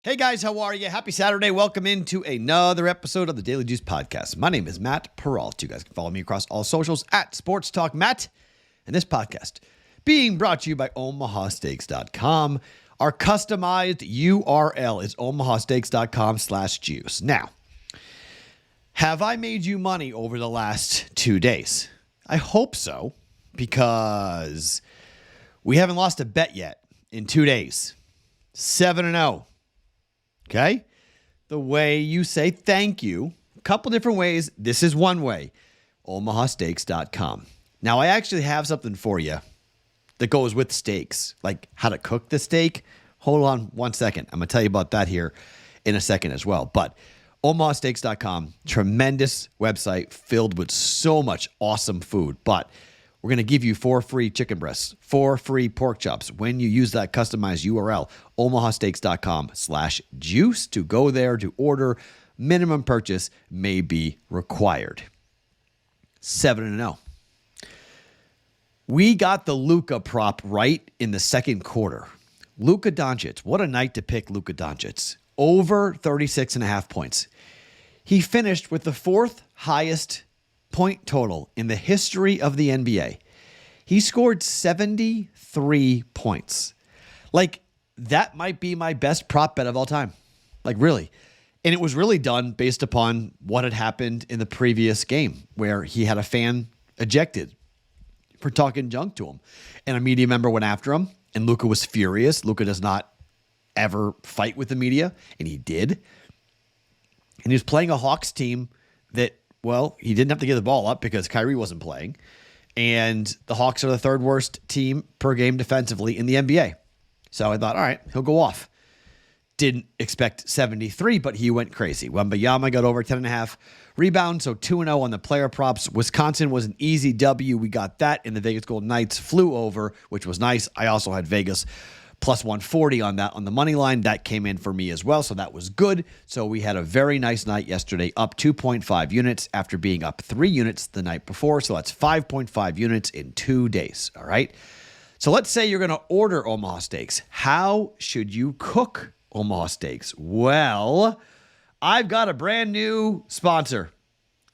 Hey guys, how are you? Happy Saturday. Welcome into another episode of the Daily Juice Podcast. My name is Matt Perrault. You guys can follow me across all socials at Sports Talk Matt. And this podcast being brought to you by omahasteaks.com. Our customized URL is omahasteaks.com/juice. Now, have I made you money over the last 2 days? I hope so, because we haven't lost a bet yet in 2 days. 7-0. Okay? The way you say thank you, a couple different ways. This is one way. omahasteaks.com. Now, I actually have something for you that goes with steaks, like how to cook the steak. Hold on one second. I'm going to tell you about that here in a second as well. But omahasteaks.com, tremendous website filled with so much awesome food. But we're going to give you 4 free chicken breasts, 4 free pork chops when you use that customized URL, omahasteaks.com/juice. To go there to order, minimum purchase may be required. 7-0. We got the Luka prop right in the second quarter. Luka Doncic, what a night to pick Luka Doncic. Over 36.5 points. He finished with the 4th highest point total in the history of the NBA. He scored 73 points. Like, that might be my best prop bet of all time. Like, really. And it was really done based upon what had happened in the previous game, where he had a fan ejected for talking junk to him. And a media member went after him, and Luka was furious. Luka does not ever fight with the media, and he did. And he was playing a Hawks team that, well, he didn't have to give the ball up because Kyrie wasn't playing. And the Hawks are the 3rd worst team per game defensively in the NBA. So I thought, all right, he'll go off. Didn't expect 73, but he went crazy. Wembanyama got over 10.5 rebounds, so 2-0 on the player props. Wisconsin was an easy W. We got that, and the Vegas Golden Knights flew over, which was nice. I also had Vegas plus 140 on that on the money line. That came in for me as well, so that was good. So we had a very nice night yesterday, up 2.5 units after being up 3 units the night before. So that's 5.5 units in 2 days, all right? So let's say you're going to order Omaha Steaks. How should you cook Omaha Steaks? Well, I've got a brand new sponsor.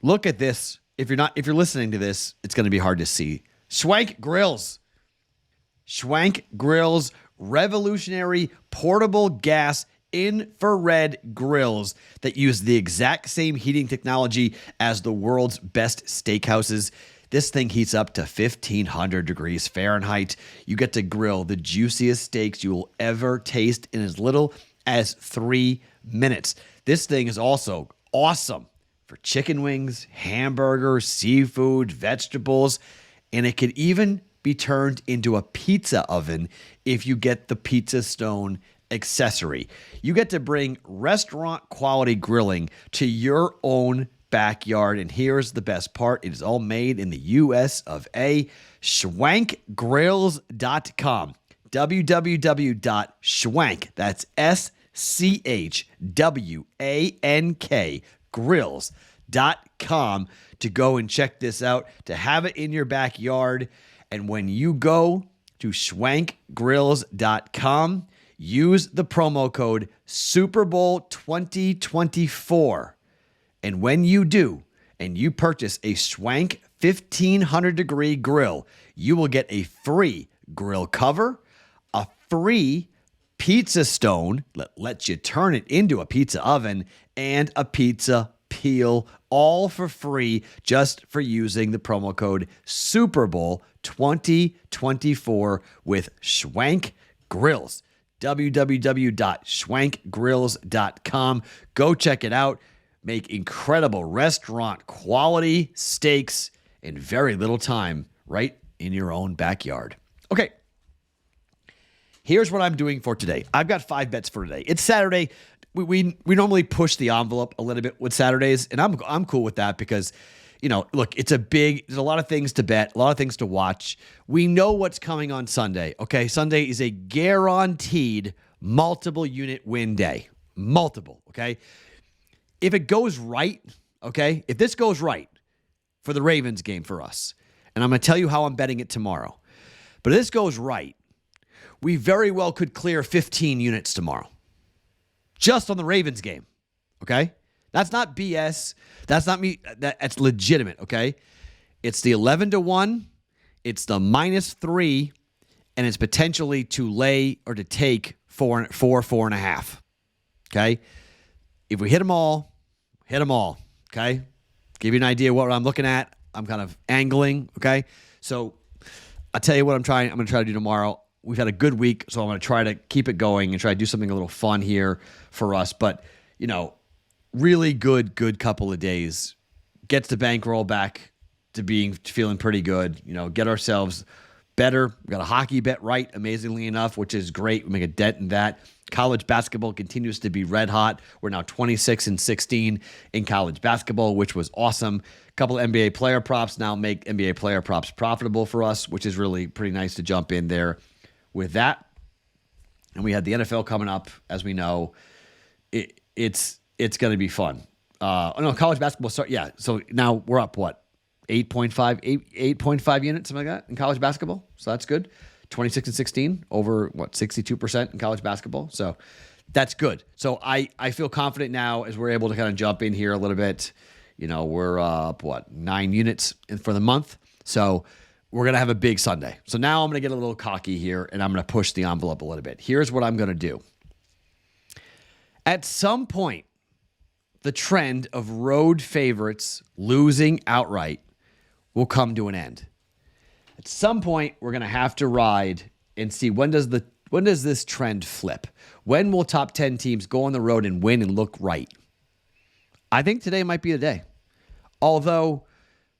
Look at this. If you're listening to this, it's going to be hard to see. Schwank Grills. Schwank Grills, revolutionary portable gas infrared grills that use the exact same heating technology as the world's best steakhouses. This thing heats up to 1,500 degrees Fahrenheit. You get to grill the juiciest steaks you will ever taste in as little as 3 minutes. This thing is also awesome for chicken wings, hamburgers, seafood, vegetables, and it could even be turned into a pizza oven if you get the Pizza Stone accessory. You get to bring restaurant quality grilling to your own backyard. And here's the best part. It is all made in the US of A. Schwankgrills.com. www.schwank. That's SCHWANK grills.com to go and check this out, to have it in your backyard. And when you go to schwankgrills.com, use the promo code Super Bowl 2024. And when you do, and you purchase a Schwank 1,500 degree grill, you will get a free grill cover, a free pizza stone that lets you turn it into a pizza oven, and a pizza peel, all for free just for using the promo code Super Bowl 2024 with Schwank Grills. www.schwankgrills.com. Go check it out. Make incredible restaurant quality steaks in very little time right in your own backyard. Okay. Here's what I'm doing for today. I've got 5 bets for today. It's Saturday. We normally push the envelope a little bit with Saturdays, and I'm cool with that because, you know, look, there's a lot of things to bet, a lot of things to watch. We know what's coming on Sunday, okay? Sunday is a guaranteed multiple unit win day. Multiple, okay? If it goes right, okay, if this goes right for the Ravens game for us, and I'm going to tell you how I'm betting it tomorrow, but if this goes right, we very well could clear 15 units tomorrow. just on the Ravens game, okay? That's not BS. That's not me. That's legitimate, okay? It's the 11-1. It's the -3, and it's potentially to lay or to take 4.5. Okay? If we hit them all, okay? Give you an idea what I'm looking at. I'm kind of angling, okay? So I'll tell you what I'm going to try to do tomorrow. We've had a good week, so I'm going to try to keep it going and try to do something a little fun here for us. But, really good couple of days. Gets the bankroll back to feeling pretty good. Get ourselves better. We got a hockey bet right, amazingly enough, which is great. We make a dent in that. College basketball continues to be red hot. We're now 26-16 in college basketball, which was awesome. A couple of NBA player props now make NBA player props profitable for us, which is really pretty nice to jump in there with that. And we had the NFL coming up, as we know. It's going to be fun. College basketball start. Yeah, so now we're up, 8.5 units, something like that, in college basketball. So that's good. 26-16, over 62% in college basketball. So that's good. So I feel confident now as we're able to kind of jump in here a little bit. We're up 9 units for the month. So we're going to have a big Sunday. So now I'm going to get a little cocky here and I'm going to push the envelope a little bit. Here's what I'm going to do. At some point, the trend of road favorites losing outright will come to an end. At some point, we're going to have to ride and see when does this trend flip? When will top 10 teams go on the road and win and look right? I think today might be the day. Although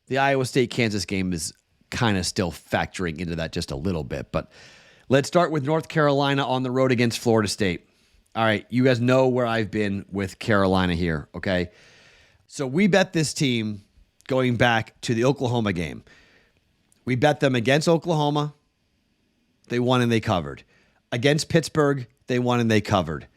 the Iowa State-Kansas game is kind of still factoring into that just a little bit. But let's start with North Carolina on the road against Florida State. All right, you guys know where I've been with Carolina here, okay? So we bet this team going back to the Oklahoma game. We bet them against Oklahoma. They won and they covered. Against Pittsburgh, they won and they covered.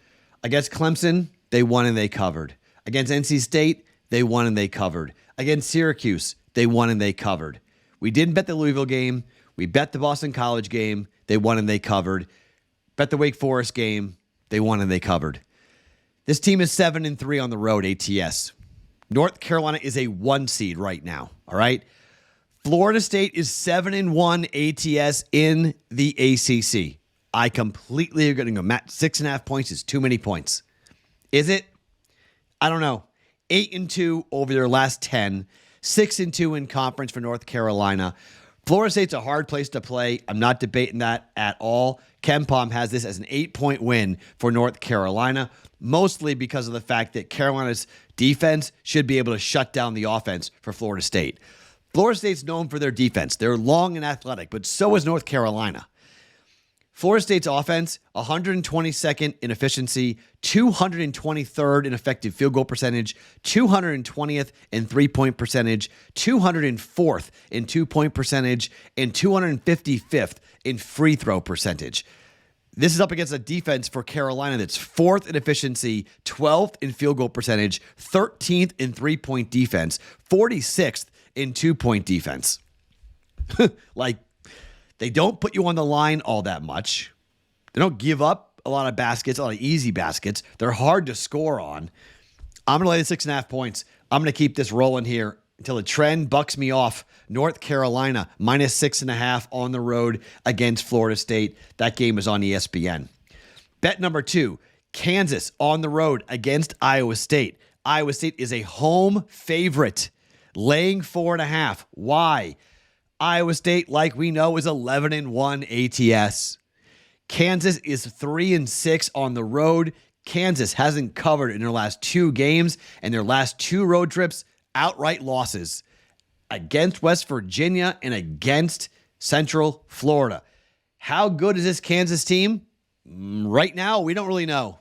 Against Clemson, they won and they covered. Against NC State, they won and they covered. Against Syracuse, they won and they covered. We didn't bet the Louisville game. We bet the Boston College game. They won and they covered. Bet the Wake Forest game. They won and they covered. This team is 7-3 on the road, ATS. North Carolina is a 1 seed right now, all right? Florida State is 7-1 ATS in the ACC. I completely agree. Matt, 6.5 points is too many points. Is it? I don't know. 8-2 over their last 10. 6-2 in conference for North Carolina. Florida State's a hard place to play. I'm not debating that at all. KenPom has this as an 8-point win for North Carolina, mostly because of the fact that Carolina's defense should be able to shut down the offense for Florida State. Florida State's known for their defense. They're long and athletic, but so is North Carolina. Florida State's offense, 122nd in efficiency, 223rd in effective field goal percentage, 220th in three-point percentage, 204th in two-point percentage, and 255th in free throw percentage. This is up against a defense for Carolina that's 4th in efficiency, 12th in field goal percentage, 13th in three-point defense, 46th in two-point defense. They don't put you on the line all that much. They don't give up a lot of baskets, a lot of easy baskets. They're hard to score on. I'm going to lay the 6.5 points. I'm going to keep this rolling here until the trend bucks me off. North Carolina, -6.5 on the road against Florida State. That game is on ESPN. Bet number 2, Kansas on the road against Iowa State. Iowa State is a home favorite, laying 4.5. Why? Iowa State, like we know, is 11-1 ATS. Kansas is 3-6 on the road. Kansas hasn't covered in their last 2 games, and their last 2 road trips, outright losses against West Virginia and against Central Florida. How good is this Kansas team? Right now, we don't really know.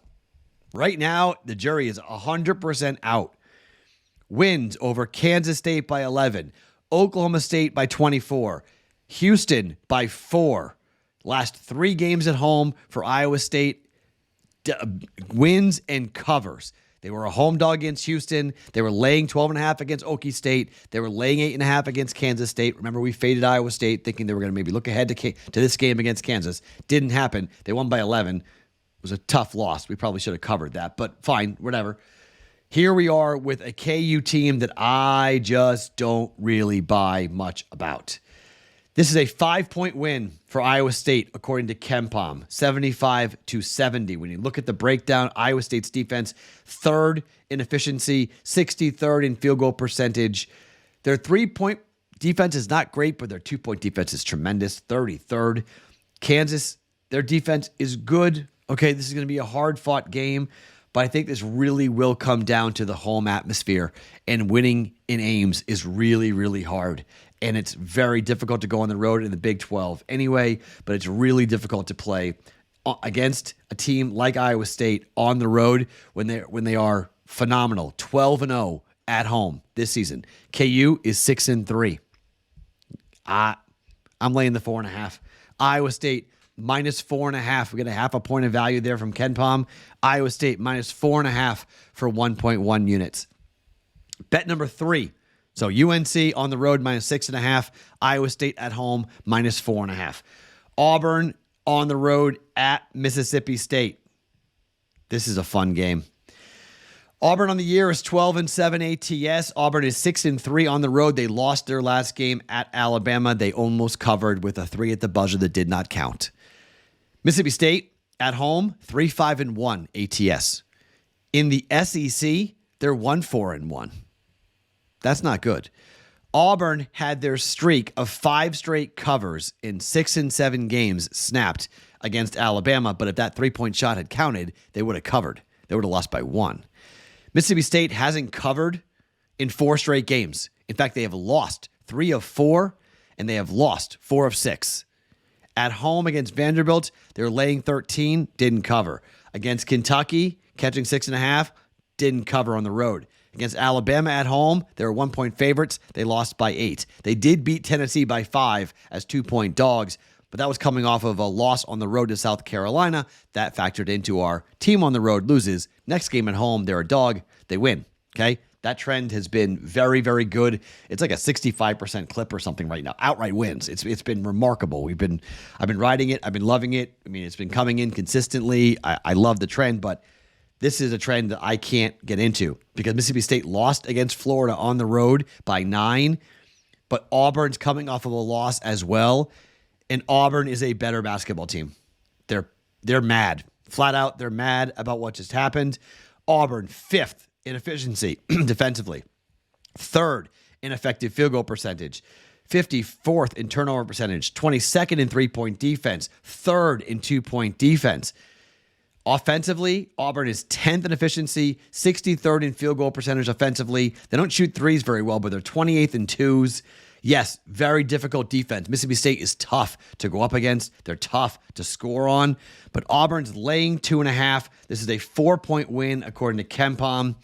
Right now, the jury is 100% out. Wins over Kansas State by 11. Oklahoma State by 24. Houston by 4. Last 3 games at home for Iowa State. Wins and covers. They were a home dog against Houston. They were laying 12.5 against Okie State. They were laying 8.5 against Kansas State. Remember, we faded Iowa State thinking they were going to maybe look ahead to this game against Kansas. Didn't happen. They won by 11. was a tough loss. We probably should have covered that, but fine, whatever. Here we are with a KU team that I just don't really buy much about. This is a 5-point win for Iowa State, according to KenPom, 75-70. When you look at the breakdown, Iowa State's defense, 3rd in efficiency, 63rd in field goal percentage. Their 3-point defense is not great, but their 2-point defense is tremendous, 33rd. Kansas, their defense is good. Okay, this is going to be a hard-fought game, but I think this really will come down to the home atmosphere, and winning in Ames is really, really hard. And it's very difficult to go on the road in the Big 12 anyway, but it's really difficult to play against a team like Iowa State on the road when they are phenomenal, 12-0 at home this season. KU is 6-3. I'm laying the 4.5. Iowa State minus 4.5. We get a half a point of value there from KenPom. Iowa State minus 4.5 for 1.1 units. Bet number 3. So UNC on the road minus 6.5. Iowa State at home minus 4.5. Auburn on the road at Mississippi State. This is a fun game. Auburn on the year is 12-7 ATS. Auburn is 6-3 on the road. They lost their last game at Alabama. They almost covered with a 3 at the buzzer that did not count. Mississippi State at home, 3-5-1 ATS. In the SEC, they're 1-4-1. That's not good. Auburn had their streak of 5 straight covers in 6 and 7 games snapped against Alabama, but if that 3-point shot had counted, they would have covered. They would have lost by 1. Mississippi State hasn't covered in 4 straight games. In fact, they have lost 3 of 4, and they have lost 4 of 6. At home against Vanderbilt, they're laying 13, didn't cover. Against Kentucky, catching 6.5, didn't cover on the road. Against Alabama at home, they were 1-point favorites. They lost by 8. They did beat Tennessee by 5 as 2-point dogs, but that was coming off of a loss on the road to South Carolina. That factored into our team on the road loses. Next game at home, they're a dog. They win, okay? That trend has been very, very good. It's like a 65% clip or something right now. Outright wins. It's been remarkable. I've been riding it. I've been loving it. I mean, it's been coming in consistently. I love the trend, but this is a trend that I can't get into because Mississippi State lost against Florida on the road by 9, but Auburn's coming off of a loss as well, and Auburn is a better basketball team. They're mad. Flat out, they're mad about what just happened. Auburn, 5th in efficiency defensively, 3rd in effective field goal percentage, 54th in turnover percentage, 22nd in 3-point defense, 3rd in 2-point defense. Offensively, Auburn is 10th in efficiency, 63rd in field goal percentage offensively. They don't shoot threes very well, but they're 28th in twos. Yes, very difficult defense. Mississippi State is tough to go up against. They're tough to score on, but Auburn's laying 2.5. This is a 4-point win, according to KenPom.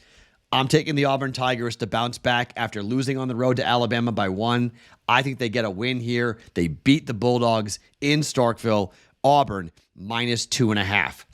I'm taking the Auburn Tigers to bounce back after losing on the road to Alabama by 1. I think they get a win here. They beat the Bulldogs in Starkville. Auburn minus 2.5.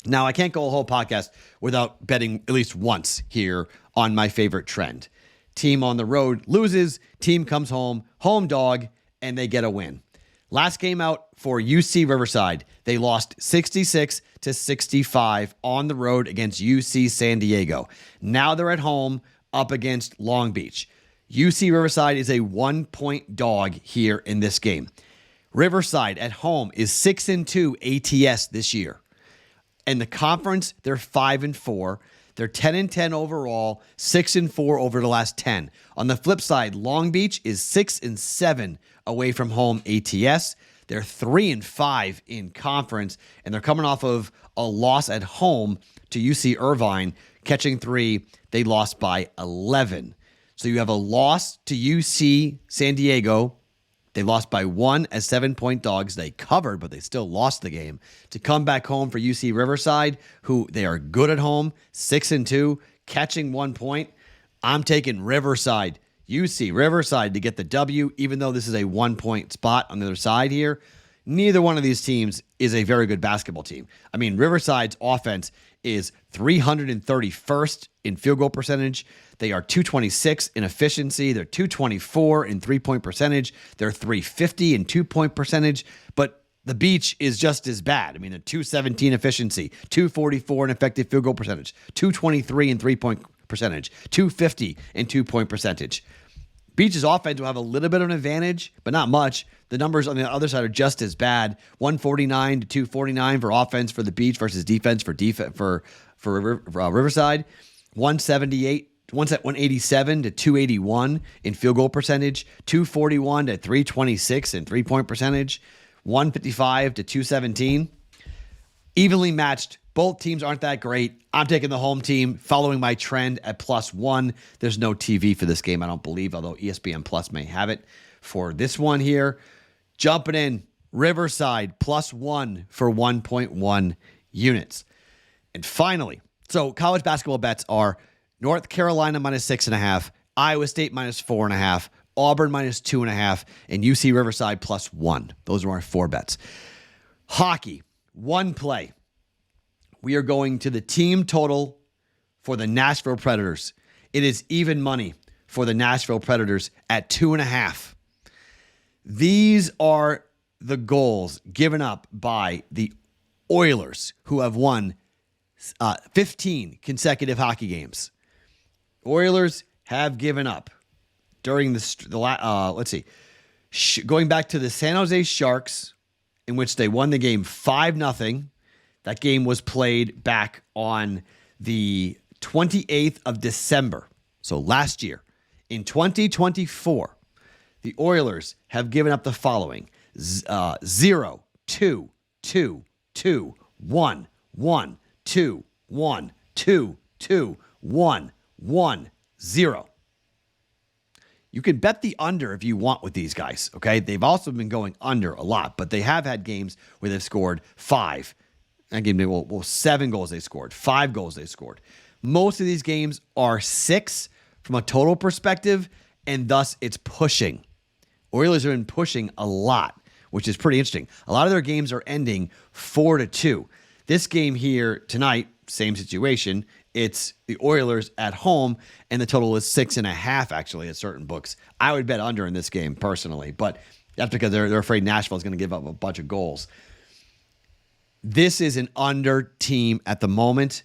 Now, I can't go a whole podcast without betting at least once here on my favorite trend. Team on the road loses, team comes home, home dog, and they get a win. Last game out for UC Riverside, they lost 66-65 on the road against UC San Diego. Now they're at home up against Long Beach. UC Riverside is a 1-point dog here in this game. Riverside at home is 6-2 ATS this year. In the conference, they're 5-4. They're 10-10 overall, 6-4 over the last 10. On the flip side, Long Beach is 6-7 away from home ATS. They're 3-5 in conference, and they're coming off of a loss at home to UC Irvine, catching 3. They lost by 11. So you have a loss to UC San Diego. They lost by 1 as 7-point dogs. They covered, but they still lost the game. To come back home for UC Riverside, who they are good at home, 6-2, catching 1 point. I'm taking Riverside, UC Riverside to get the W, even though this is a 1-point spot on the other side here. Neither one of these teams is a very good basketball team. I mean, Riverside's offense is 331st in field goal percentage. They are 226 in efficiency. They're 224 in 3-point percentage. They're 350 in 2-point percentage. But The Beach is just as bad. I mean, a 217 efficiency, 244 in effective field goal percentage, 223 in three-point percentage, 250 in two-point percentage. Beach's offense will have a little bit of an advantage, but not much. The numbers on the other side are just as bad. 149 to 249 for offense for the Beach versus defense for Riverside. 187 to 281 in field goal percentage. 241 to 326 in three-point percentage. 155 to 217. Evenly matched. Both teams aren't that great. I'm taking the home team, following my trend at +1. There's no TV for this game, I don't believe, although ESPN Plus may have it for this one here. Jumping in, Riverside +1 for 1.1 units. And finally, so college basketball bets are North Carolina -6.5, Iowa State -4.5, Auburn -2.5, and UC Riverside +1. Those are our 4 bets. Hockey, one play. We are going to the team total for the Nashville Predators. It is even money for the Nashville Predators at 2.5. These are the goals given up by the Oilers, who have won 15 consecutive hockey games. Oilers have given up during going back to the San Jose Sharks, in which they won the game 5-0. That game was played back on the 28th of December, so last year. In 2024, the Oilers have given up the following: 0, 2, 2, 2, 1, 1, 2, 1, 2, 2, 1, 1, 0. You can bet the under if you want with these guys, okay? They've also been going under a lot, but they have had games where they've scored 5. That game, 7 goals they scored, 5 goals they scored. Most of these games are 6 from a total perspective, and thus it's pushing. Oilers have been pushing a lot, which is pretty interesting. A lot of their games are ending 4-2. This game here tonight, same situation. It's the Oilers at home, and the total is 6.5, actually, at certain books. I would bet under in this game, personally, but that's because they're afraid Nashville is going to give up a bunch of goals. This is an under team at the moment.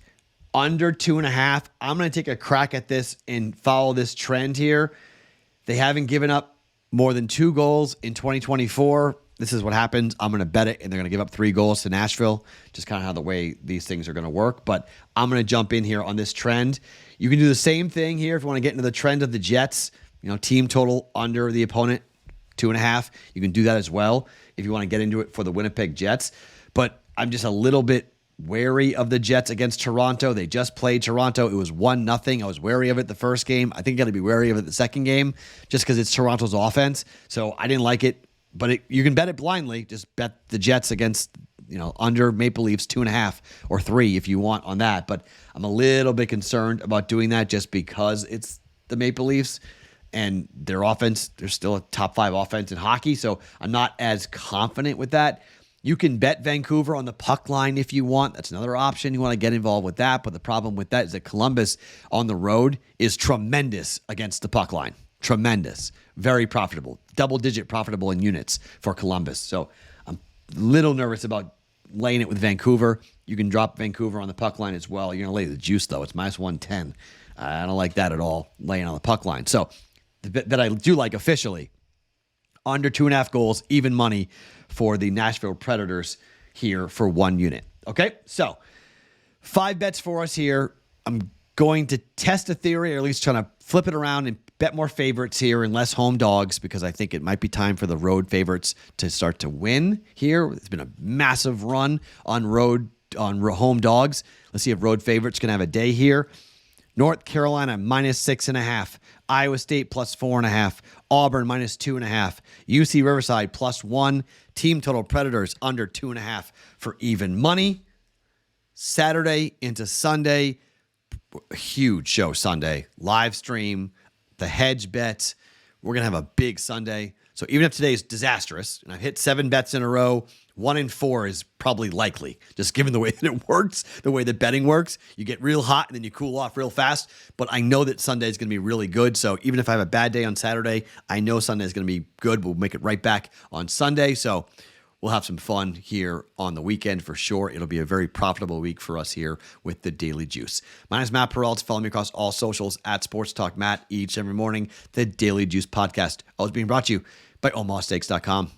Under 2.5. I'm going to take a crack at this and follow this trend here. They haven't given up more than 2 goals in 2024. This is what happens. I'm going to bet it, and they're going to give up 3 goals to Nashville. Just kind of how the way these things are going to work. But I'm going to jump in here on this trend. You can do the same thing here if you want to get into the trend of the Jets. Team total under the opponent, 2.5. You can do that as well if you want to get into it for the Winnipeg Jets. But I'm just a little bit wary of the Jets against Toronto. They just played Toronto. It was 1-0. I was wary of it the first game. I think you got to be wary of it the second game just because it's Toronto's offense. So I didn't like it. But you can bet it blindly. Just bet the Jets against, under Maple Leafs 2.5 or 3 if you want on that. But I'm a little bit concerned about doing that just because it's the Maple Leafs and their offense. They're still a top 5 offense in hockey. So I'm not as confident with that. You can bet Vancouver on the puck line if you want. That's another option. You want to get involved with that. But the problem with that is that Columbus on the road is tremendous against the puck line. Tremendous. Very profitable. Double-digit profitable in units for Columbus. So I'm a little nervous about laying it with Vancouver. You can drop Vancouver on the puck line as well. You're going to lay the juice, though. It's -110. I don't like that at all, laying on the puck line. So the bet that I do like officially, under 2.5 goals, even money for the Nashville Predators here for 1 unit. Okay, so 5 bets for us here. I'm going to test a theory, or at least trying to flip it around and bet more favorites here and less home dogs, because I think it might be time for the road favorites to start to win here. It's been a massive run on home dogs. Let's see if road favorites can have a day here. North Carolina -6.5. Iowa State +4.5. Auburn -2.5. UC Riverside +1. Team total Predators under 2.5 for even money. Saturday into Sunday, huge show Sunday. Live stream, the hedge bets. We're going to have a big Sunday. So even if today is disastrous, and I've hit 7 bets in a row, 1 in 4 is probably likely, just given the way that it works, the way that betting works. You get real hot and then you cool off real fast. But I know that Sunday is going to be really good. So even if I have a bad day on Saturday, I know Sunday is going to be good. We'll make it right back on Sunday. So we'll have some fun here on the weekend for sure. It'll be a very profitable week for us here with the Daily Juice. My name is Matt Perrault. Follow me across all socials at Sports Talk Matt each and every morning. The Daily Juice podcast, always being brought to you by OmahaSteaks.com.